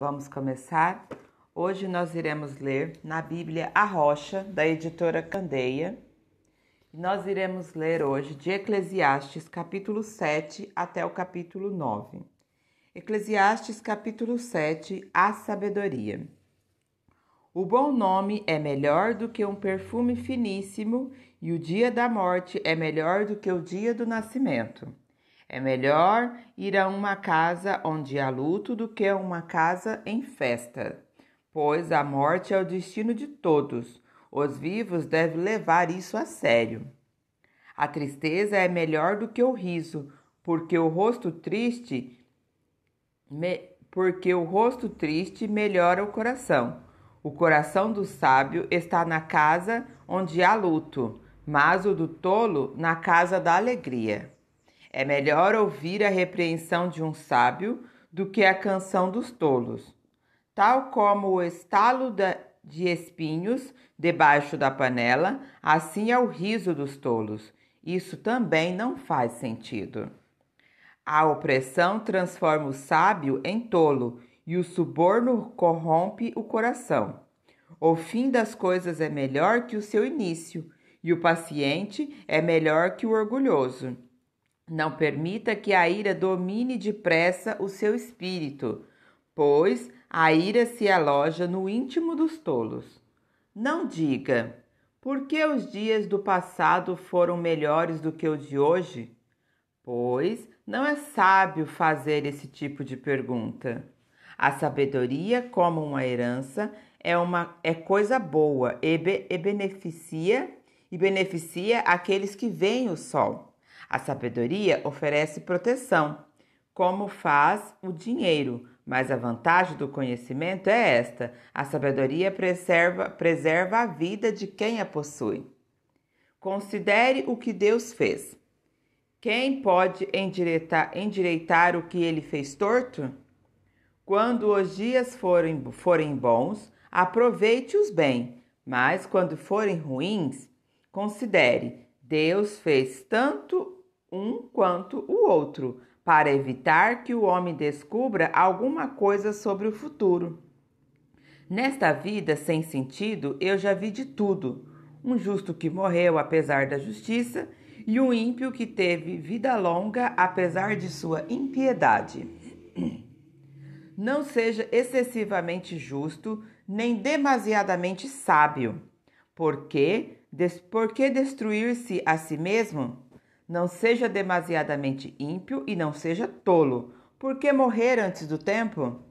Vamos começar? Hoje nós iremos ler na Bíblia A Rocha, da editora Candeia. Nós iremos ler hoje de Eclesiastes, capítulo 7 até o capítulo 9. Eclesiastes, capítulo 7, a sabedoria. O bom nome é melhor do que um perfume finíssimo, e o dia da morte é melhor do que o dia do nascimento. É melhor ir a uma casa onde há luto do que a uma casa em festa, pois a morte é o destino de todos. Os vivos devem levar isso a sério. A tristeza é melhor do que o riso, porque o rosto triste melhora o coração. O coração do sábio está na casa onde há luto, mas o do tolo na casa da alegria. É melhor ouvir a repreensão de um sábio do que a canção dos tolos. Tal como o estalo de espinhos debaixo da panela, assim é o riso dos tolos. Isso também não faz sentido. A opressão transforma o sábio em tolo, e o suborno corrompe o coração. O fim das coisas é melhor que o seu início, e o paciente é melhor que o orgulhoso. Não permita que a ira domine depressa o seu espírito, pois a ira se aloja no íntimo dos tolos. Não diga, por que os dias do passado foram melhores do que os de hoje? Pois não é sábio fazer esse tipo de pergunta. A sabedoria, como uma herança, é coisa boa e beneficia aqueles que veem o sol. A sabedoria oferece proteção, como faz o dinheiro, mas a vantagem do conhecimento é esta: a sabedoria preserva a vida de quem a possui. Considere o que Deus fez. Quem pode endireitar o que ele fez torto? Quando os dias forem bons, aproveite-os bem, mas quando forem ruins, considere: Deus fez tanto um quanto o outro, para evitar que o homem descubra alguma coisa sobre o futuro. Nesta vida sem sentido, eu já vi de tudo: um justo que morreu apesar da justiça, e um ímpio que teve vida longa apesar de sua impiedade. Não seja excessivamente justo, nem demasiadamente sábio. Por que destruir-se a si mesmo? Não seja demasiadamente ímpio e não seja tolo. Por que morrer antes do tempo?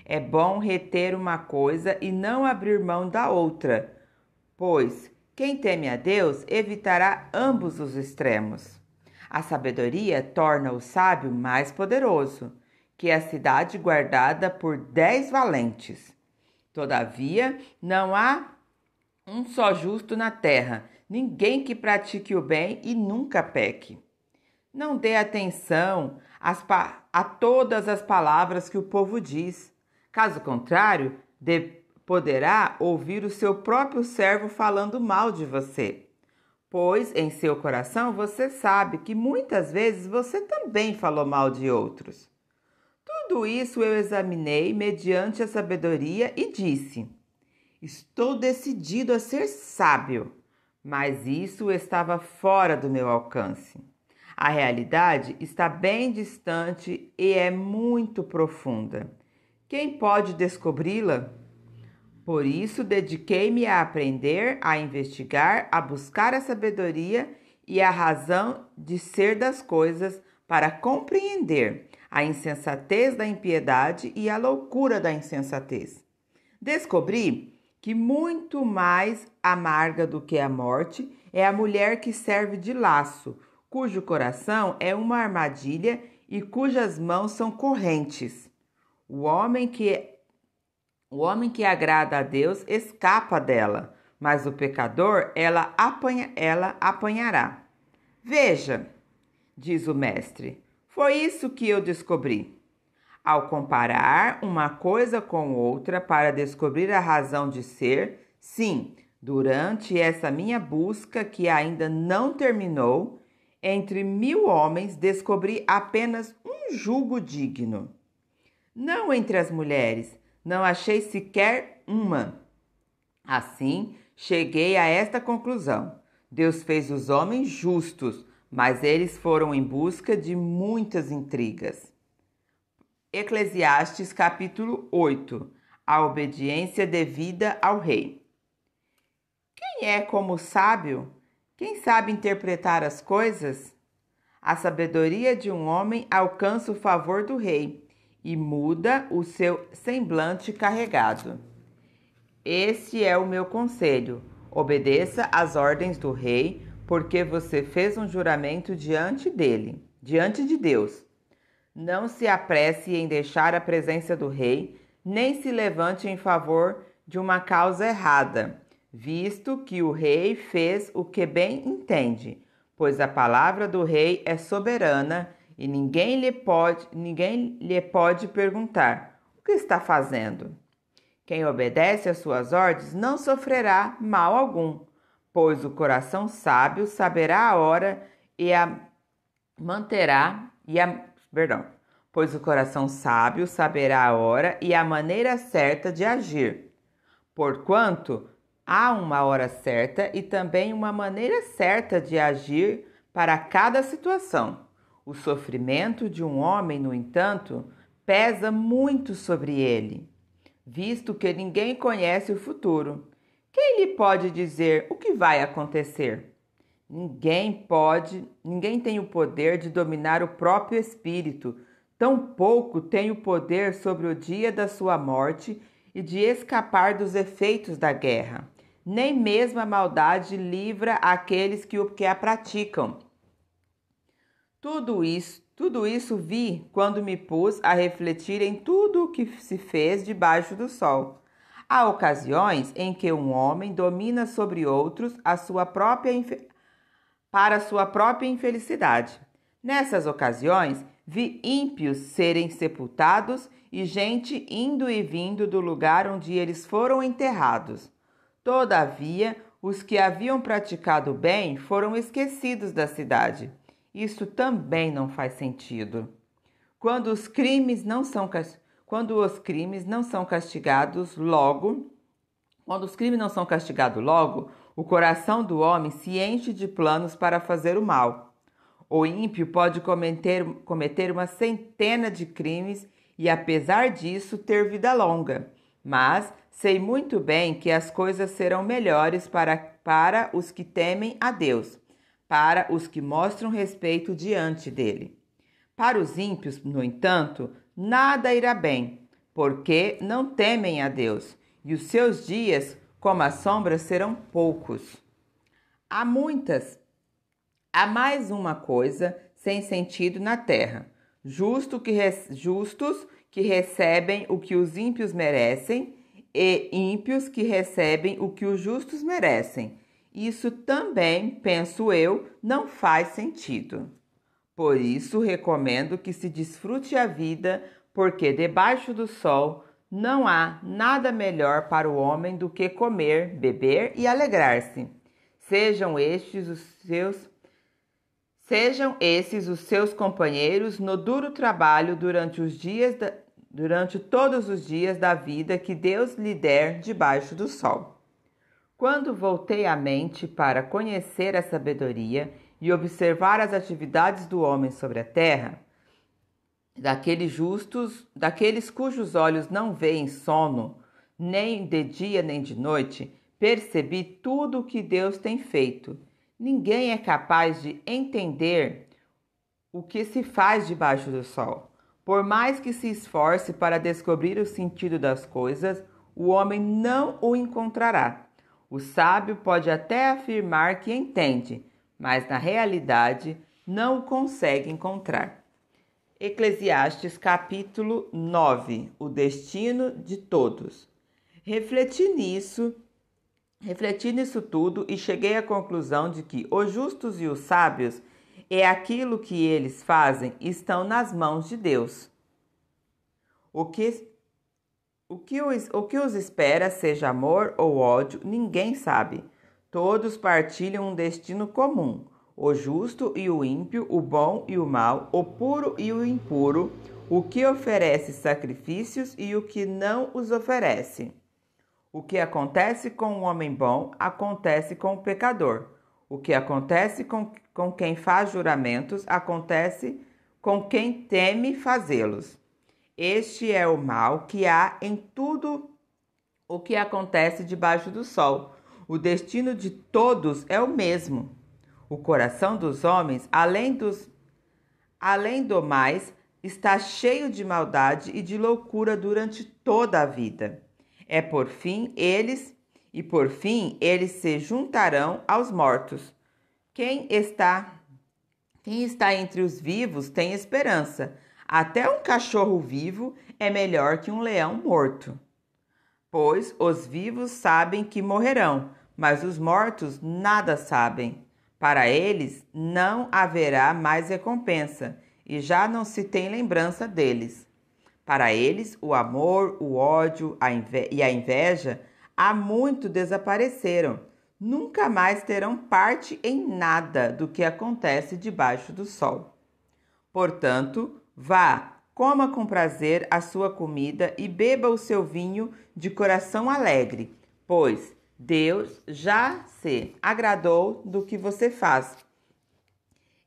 É bom reter uma coisa e não abrir mão da outra, pois quem teme a Deus evitará ambos os extremos. A sabedoria torna o sábio mais poderoso que a cidade guardada por 10 valentes. Todavia, não há um só justo na terra, ninguém que pratique o bem e nunca peque. Não dê atenção a todas as palavras que o povo diz. Caso contrário, poderá ouvir o seu próprio servo falando mal de você. Pois em seu coração você sabe que muitas vezes você também falou mal de outros. Tudo isso eu examinei mediante a sabedoria e disse: estou decidido a ser sábio, mas isso estava fora do meu alcance. A realidade está bem distante e é muito profunda. Quem pode descobri-la? Por isso, dediquei-me a aprender, a investigar, a buscar a sabedoria e a razão de ser das coisas para compreender a insensatez da impiedade e a loucura da insensatez. Descobri que muito mais amarga do que a morte é a mulher que serve de laço, cujo coração é uma armadilha e cujas mãos são correntes. O homem que agrada a Deus escapa dela, mas o pecador ela apanhará. Veja, diz o mestre, foi isso que eu descobri. Ao comparar uma coisa com outra para descobrir a razão de ser, sim, durante essa minha busca que ainda não terminou, entre 1000 homens descobri apenas um jugo digno. Não entre as mulheres, não achei sequer uma. Assim, cheguei a esta conclusão: Deus fez os homens justos, mas eles foram em busca de muitas intrigas. Eclesiastes capítulo 8. A obediência devida ao rei. Quem é como o sábio? Quem sabe interpretar as coisas? A sabedoria de um homem alcança o favor do rei e muda o seu semblante carregado. Este é o meu conselho: obedeça às ordens do rei, porque você fez um juramento diante de Deus. Não se apresse em deixar a presença do rei, nem se levante em favor de uma causa errada, visto que o rei fez o que bem entende, pois a palavra do rei é soberana e ninguém lhe pode perguntar: o que está fazendo? Quem obedece às suas ordens não sofrerá mal algum, pois o coração sábio saberá a hora e a manterá pois o coração sábio saberá a hora e a maneira certa de agir. Porquanto há uma hora certa e também uma maneira certa de agir para cada situação. O sofrimento de um homem, no entanto, pesa muito sobre ele, visto que ninguém conhece o futuro. Quem lhe pode dizer o que vai acontecer? Ninguém tem o poder de dominar o próprio espírito, tampouco tem o poder sobre o dia da sua morte e de escapar dos efeitos da guerra. Nem mesmo a maldade livra aqueles que a praticam. Tudo isso vi quando me pus a refletir em tudo o que se fez debaixo do sol. Há ocasiões em que um homem domina sobre outros para a sua própria infelicidade. Nessas ocasiões, vi ímpios serem sepultados e gente indo e vindo do lugar onde eles foram enterrados. Todavia, os que haviam praticado bem foram esquecidos da cidade. Isso também não faz sentido. Quando os crimes não são castigados logo, o coração do homem se enche de planos para fazer o mal. O ímpio pode cometer uma centena de crimes e, apesar disso, ter vida longa. Mas sei muito bem que as coisas serão melhores para os que temem a Deus, para os que mostram respeito diante dele. Para os ímpios, no entanto, nada irá bem, porque não temem a Deus, e os seus dias, como a sombra, serão poucos. Há mais uma coisa sem sentido na terra: justos que recebem o que os ímpios merecem e ímpios que recebem o que os justos merecem. Isso também, penso eu, não faz sentido. Por isso, recomendo que se desfrute a vida, porque debaixo do sol não há nada melhor para o homem do que comer, beber e alegrar-se. Sejam estes os seus companheiros no duro trabalho durante todos os dias da vida que Deus lhe der debaixo do sol. Quando voltei a mente para conhecer a sabedoria e observar as atividades do homem sobre a terra, daqueles cujos olhos não veem sono, nem de dia nem de noite, percebi tudo o que Deus tem feito. Ninguém é capaz de entender o que se faz debaixo do sol. Por mais que se esforce para descobrir o sentido das coisas, o homem não o encontrará. O sábio pode até afirmar que entende, mas na realidade não o consegue encontrar. Eclesiastes capítulo 9. O destino de todos. Refleti nisso tudo e cheguei à conclusão de que os justos e os sábios e aquilo que eles fazem estão nas mãos de Deus. O que os espera, seja amor ou ódio, ninguém sabe. Todos partilham um destino comum: o justo e o ímpio, o bom e o mau, o puro e o impuro, o que oferece sacrifícios e o que não os oferece. O que acontece com o homem bom, acontece com o pecador. O que acontece com quem faz juramentos, acontece com quem teme fazê-los. Este é o mal que há em tudo o que acontece debaixo do sol. O destino de todos é o mesmo. O coração dos homens, além do mais, está cheio de maldade e de loucura durante toda a vida. Por fim eles se juntarão aos mortos. Quem está entre os vivos tem esperança. Até um cachorro vivo é melhor que um leão morto. Pois os vivos sabem que morrerão, mas os mortos nada sabem. Para eles não haverá mais recompensa, e já não se tem lembrança deles. Para eles, o amor, o ódio e a inveja há muito desapareceram. Nunca mais terão parte em nada do que acontece debaixo do sol. Portanto, vá, coma com prazer a sua comida e beba o seu vinho de coração alegre, pois Deus já se agradou do que você faz.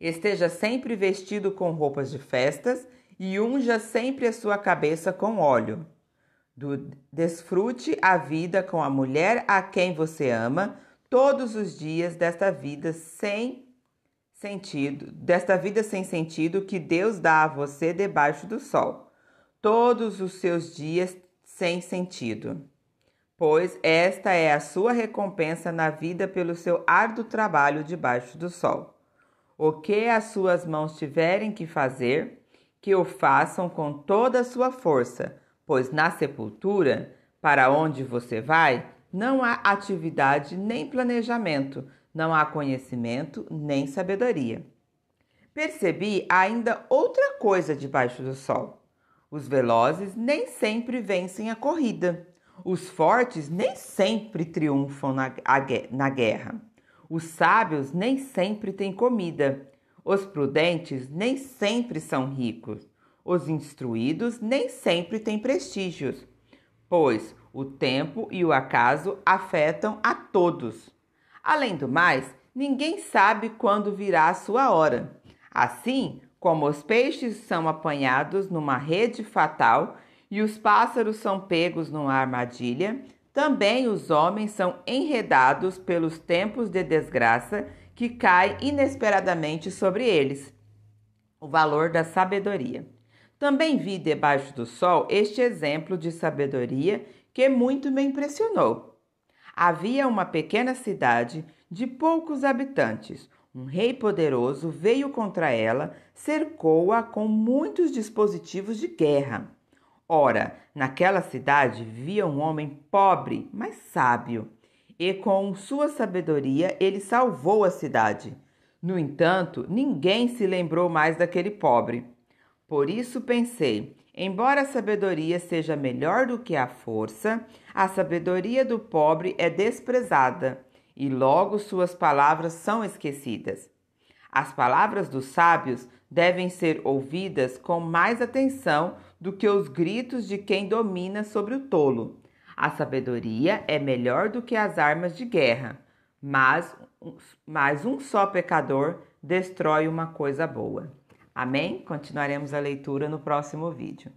Esteja sempre vestido com roupas de festas e unja sempre a sua cabeça com óleo. Desfrute a vida com a mulher a quem você ama todos os dias desta vida sem sentido que Deus dá a você debaixo do sol. Todos os seus dias sem sentido. Pois esta é a sua recompensa na vida pelo seu árduo trabalho debaixo do sol. O que as suas mãos tiverem que fazer, que o façam com toda a sua força, pois na sepultura, para onde você vai, não há atividade nem planejamento, não há conhecimento nem sabedoria. Percebi ainda outra coisa debaixo do sol. Os velozes nem sempre vencem a corrida. Os fortes nem sempre triunfam na guerra. Os sábios nem sempre têm comida. Os prudentes nem sempre são ricos. Os instruídos nem sempre têm prestígios, pois o tempo e o acaso afetam a todos. Além do mais, ninguém sabe quando virá a sua hora. Assim como os peixes são apanhados numa rede fatal e os pássaros são pegos numa armadilha, também os homens são enredados pelos tempos de desgraça que caem inesperadamente sobre eles. O valor da sabedoria. Também vi debaixo do sol este exemplo de sabedoria que muito me impressionou. Havia uma pequena cidade de poucos habitantes. Um rei poderoso veio contra ela, cercou-a com muitos dispositivos de guerra. Ora, naquela cidade vivia um homem pobre, mas sábio, e com sua sabedoria ele salvou a cidade. No entanto, ninguém se lembrou mais daquele pobre. Por isso pensei, embora a sabedoria seja melhor do que a força, a sabedoria do pobre é desprezada, e logo suas palavras são esquecidas. As palavras dos sábios devem ser ouvidas com mais atenção do que os gritos de quem domina sobre o tolo. A sabedoria é melhor do que as armas de guerra, mas um só pecador destrói uma coisa boa. Amém? Continuaremos a leitura no próximo vídeo.